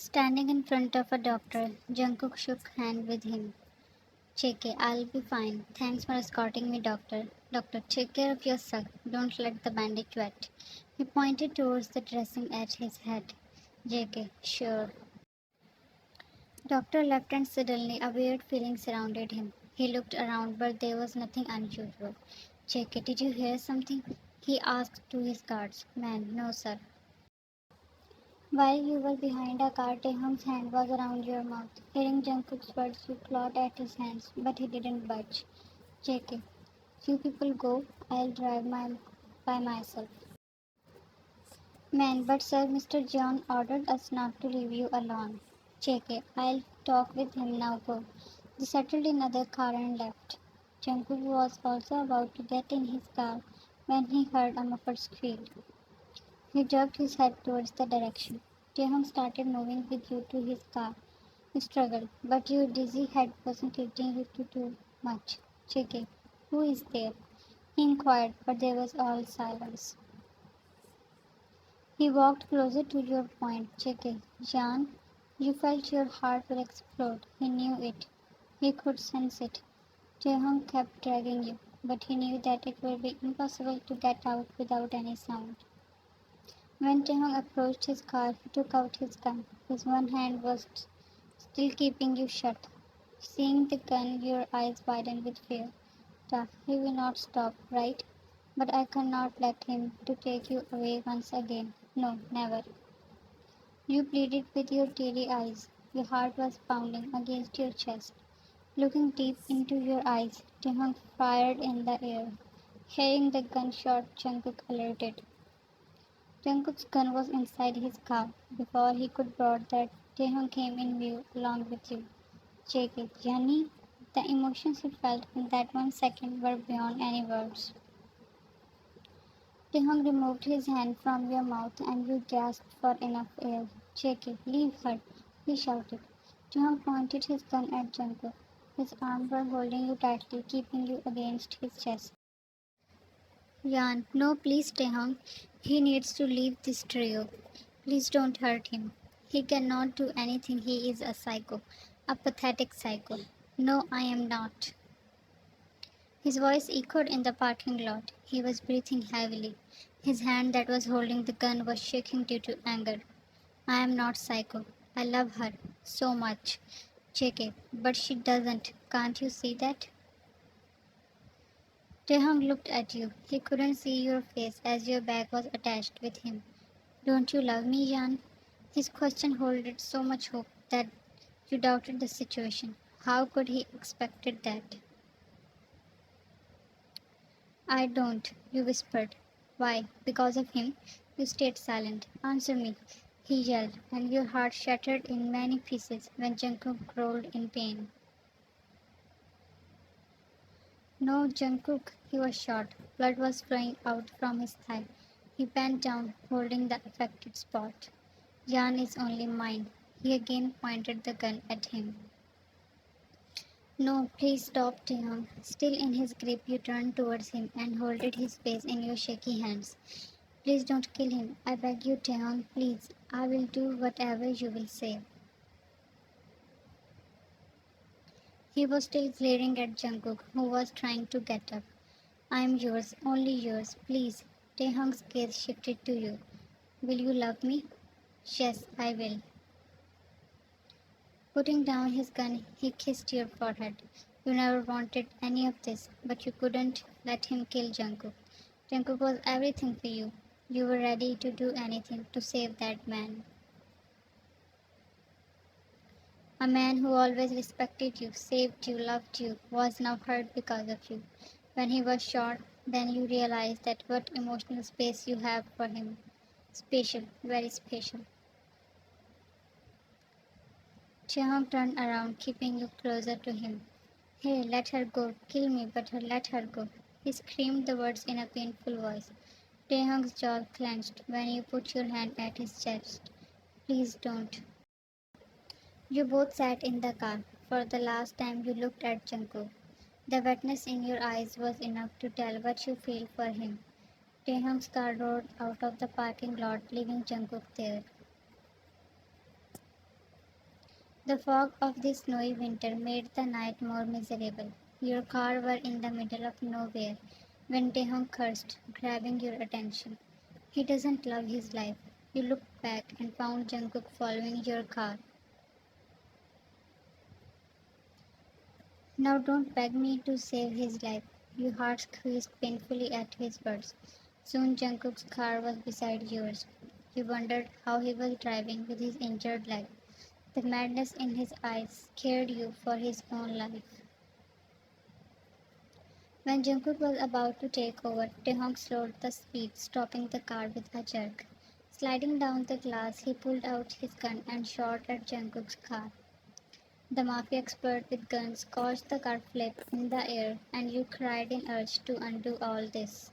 Standing in front of a doctor, Jungkook shook hands with him. JK, I'll be fine. Thanks for escorting me, doctor. Doctor, take care of yourself. Don't let the bandage wet. He pointed towards the dressing at his head. JK, sure. Doctor left and suddenly a weird feeling surrounded him. He looked around, but there was nothing unusual. JK, did you hear something? He asked to his guards. Man, no, sir. While you were behind a car, Taehyung's hand was around your mouth. Hearing Jungkook's words, you clawed at his hands, but he didn't budge. JK, you people go. I'll drive by myself. Man, but sir, Mr. John ordered us not to leave you alone. JK, I'll talk with him now. Go. They settled in another car and left. Jungkook was also about to get in his car when he heard a muffled squeal. He jerked his head towards the direction. Taehyung started moving with you to his car. You struggled, but your dizzy head wasn't letting you to do much. JK, who is there? He inquired, but there was all silence. He walked closer to your point. JK, Jan, you felt your heart will explode. He knew it. He could sense it. Taehyung kept dragging you, but he knew that it would be impossible to get out without any sound. When Taehyung approached his car, he took out his gun. His one hand was still keeping you shut. Seeing the gun, your eyes widened with fear. Ta, he will not stop, right? But I cannot let him to take you away once again. No, never. You pleaded with your teary eyes. Your heart was pounding against your chest. Looking deep into your eyes, Taehyung fired in the air. Hearing the gunshot, Jungkook alerted. Jungkook's gun was inside his car. Before he could board that, Taehyung came in view along with you. JK, Yanni, the emotions he felt in that 1 second were beyond any words. Taehyung removed his hand from your mouth and you gasped for enough air. JK, leave her, he shouted. Taehyung pointed his gun at Jungkook. His arms were holding you tightly, keeping you against his chest. Yan, no, please, Taehyung. He needs to leave this trio. Please don't hurt him. He cannot do anything. He is a psycho. A pathetic psycho. No, I am not. His voice echoed in the parking lot. He was breathing heavily. His hand that was holding the gun was shaking due to anger. I am not psycho. I love her so much. JK, but she doesn't. Can't you see that? Taehyung looked at you. He couldn't see your face as your bag was attached with him. Don't you love me, Jan? His question holded so much hope that you doubted the situation. How could he expected that? I don't, you whispered. Why? Because of him? You stayed silent. Answer me, he yelled, and your heart shattered in many pieces when Jungkook rolled in pain. No, Jungkook, he was shot. Blood was flowing out from his thigh. He bent down, holding the affected spot. Jan is only mine. He again pointed the gun at him. No, please stop, Taehyung. Still in his grip, you turned towards him and holded his face in your shaky hands. Please don't kill him. I beg you, Taehyung, please. I will do whatever you will say. He was still glaring at Jungkook, who was trying to get up. I am yours, only yours, please. Taehyung's gaze shifted to you. Will you love me? Yes, I will. Putting down his gun, he kissed your forehead. You never wanted any of this, but you couldn't let him kill Jungkook. Jungkook was everything for you. You were ready to do anything to save that man. A man who always respected you, saved you, loved you, was now hurt because of you. When he was shot, then you realized that what emotional space you have for him. Special, very special. Taehyung turned around, keeping you closer to him. Hey, let her go. Kill me, but let her go. He screamed the words in a painful voice. Taehyung's jaw clenched when you put your hand at his chest. Please don't. You both sat in the car. For the last time you looked at Jungkook. The wetness in your eyes was enough to tell what you feel for him. Taehyung's car roared out of the parking lot, leaving Jungkook there. The fog of this snowy winter made the night more miserable. Your car were in the middle of nowhere when Taehyung cursed, grabbing your attention. He doesn't love his life. You looked back and found Jungkook following your car. Now don't beg me to save his life. Your heart squeezed painfully at his words. Soon Jungkook's car was beside yours. You wondered how he was driving with his injured leg. The madness in his eyes scared you for his own life. When Jungkook was about to take over, Taehyung slowed the speed, stopping the car with a jerk. Sliding down the glass, he pulled out his gun and shot at Jungkook's car. The mafia expert with guns caused the car flip in the air, and you cried in urge to undo all this.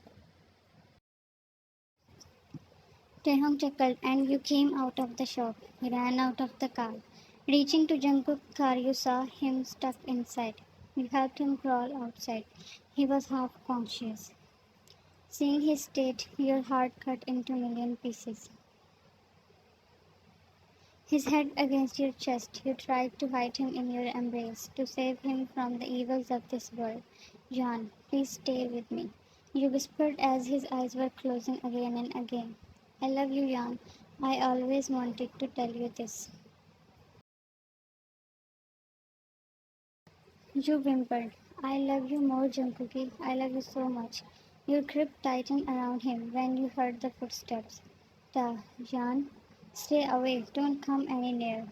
Taehyung chuckled, and you came out of the shop. He ran out of the car. Reaching to Jungkook's car, you saw him stuck inside. You helped him crawl outside. He was half conscious. Seeing his state, your heart cut into a million pieces. His head against your chest, you tried to hide him in your embrace, to save him from the evils of this world. John, please stay with me. You whispered as his eyes were closing again and again. I love you, Jan. I always wanted to tell you this. You whimpered. I love you more, Jungkook. I love you so much. Your grip tightened around him when you heard the footsteps. Jan, stay away. Don't come any nearer.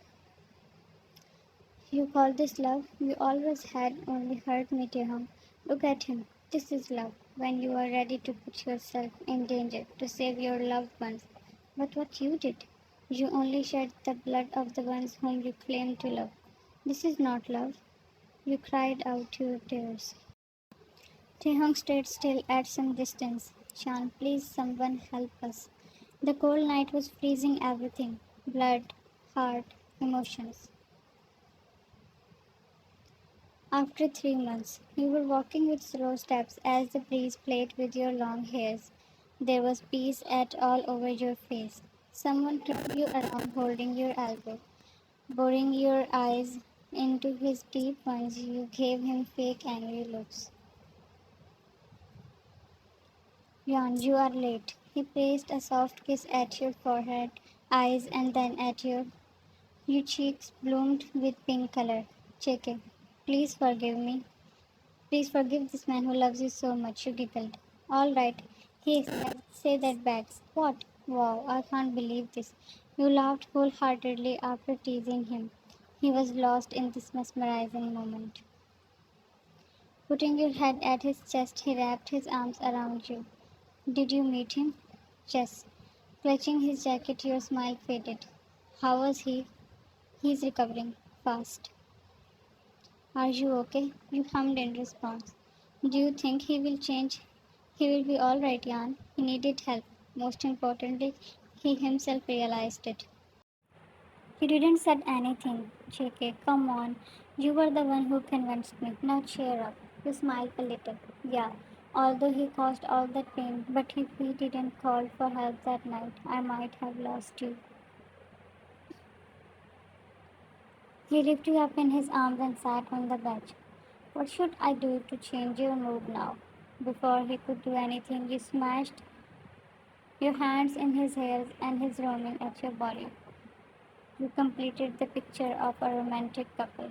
You call this love? You always had only hurt me, Taehyung. Look at him. This is love. When you are ready to put yourself in danger to save your loved ones. But what you did? You only shed the blood of the ones whom you claim to love. This is not love. You cried out your tears. Taehyung stayed still at some distance. Shan, please someone help us. The cold night was freezing everything. Blood, heart, emotions. After 3 months, you were walking with slow steps as the breeze played with your long hairs. There was peace at all over your face. Someone turned you around holding your elbow, boring your eyes into his deep ones. You gave him fake angry looks. Jan, you are late. He placed a soft kiss at your forehead, eyes, and then at your cheeks bloomed with pink color. Cheque, please forgive me. Please forgive this man who loves you so much, you giggled. All right, he said, say that back. What? Wow, I can't believe this. You laughed wholeheartedly after teasing him. He was lost in this mesmerizing moment. Putting your head at his chest, he wrapped his arms around you. Did you meet him? Yes. Clutching his jacket, your smile faded. How was he? He's recovering. Fast. Are you okay? You hummed in response. Do you think he will change? He will be all right, Jan. He needed help. Most importantly, he himself realized it. He didn't say anything. JK, come on. You were the one who convinced me. Now cheer up. You smiled a little. Yeah, although he caused all that pain, but if he didn't call for help that night, I might have lost you. He lifted you up in his arms and sat on the bench. What should I do to change your mood now? Before he could do anything, you smashed your hands in his hair and his roaming at your body. You completed the picture of a romantic couple.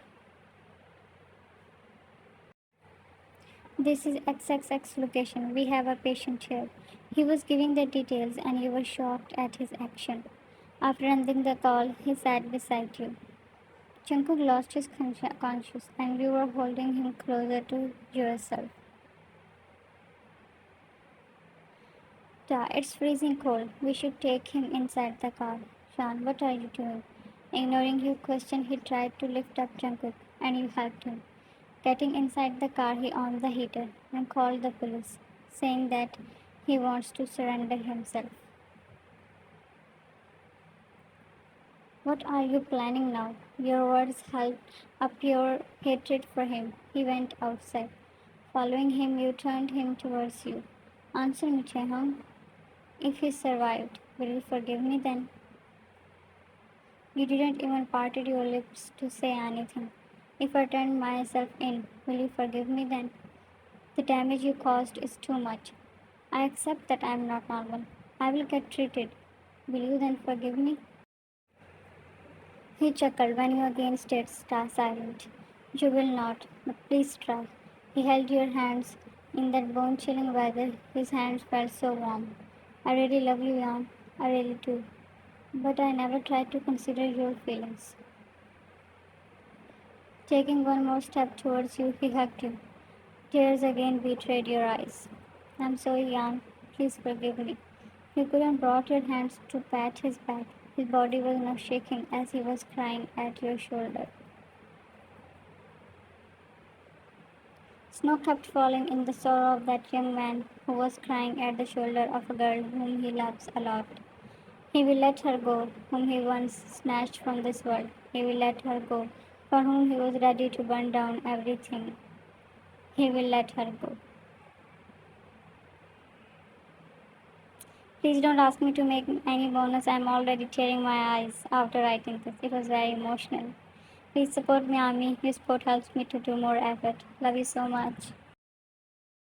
This is XXX location. We have a patient here. He was giving the details and you were shocked at his action. After ending the call, he sat beside you. Jungkook lost his conscious and you were holding him closer to yourself. It's freezing cold. We should take him inside the car. Shan, what are you doing? Ignoring your question, he tried to lift up Jungkook and you helped him. Getting inside the car, he on the heater and called the police, saying that he wants to surrender himself. What are you planning now? Your words held up your hatred for him. He went outside. Following him, you turned him towards you. Answer me, Taehyung. If he survived, will you forgive me then? You didn't even parted your lips to say anything. If I turned myself in, will you forgive me then? The damage you caused is too much. I accept that I am not normal. I will get treated. Will you then forgive me? He chuckled when you again stayed silent. You will not, but please try. He held your hands. In that bone chilling weather, his hands felt so warm. I really love you, Jan. I really do. But I never tried to consider your feelings. Taking one more step towards you, he hugged you. Tears again betrayed your eyes. I'm sorry, Jan. Please forgive me. You could have brought your hands to pat his back. His body was now shaking as he was crying at your shoulder. Snow kept falling in the sorrow of that young man who was crying at the shoulder of a girl whom he loves a lot. He will let her go, whom he once snatched from this world. He will let her go, for whom he was ready to burn down everything. He will let her go. Please don't ask me to make any bonus. I'm already tearing my eyes after writing this. It was very emotional. Please support me, Ami. Your support helps me to do more effort. Love you so much.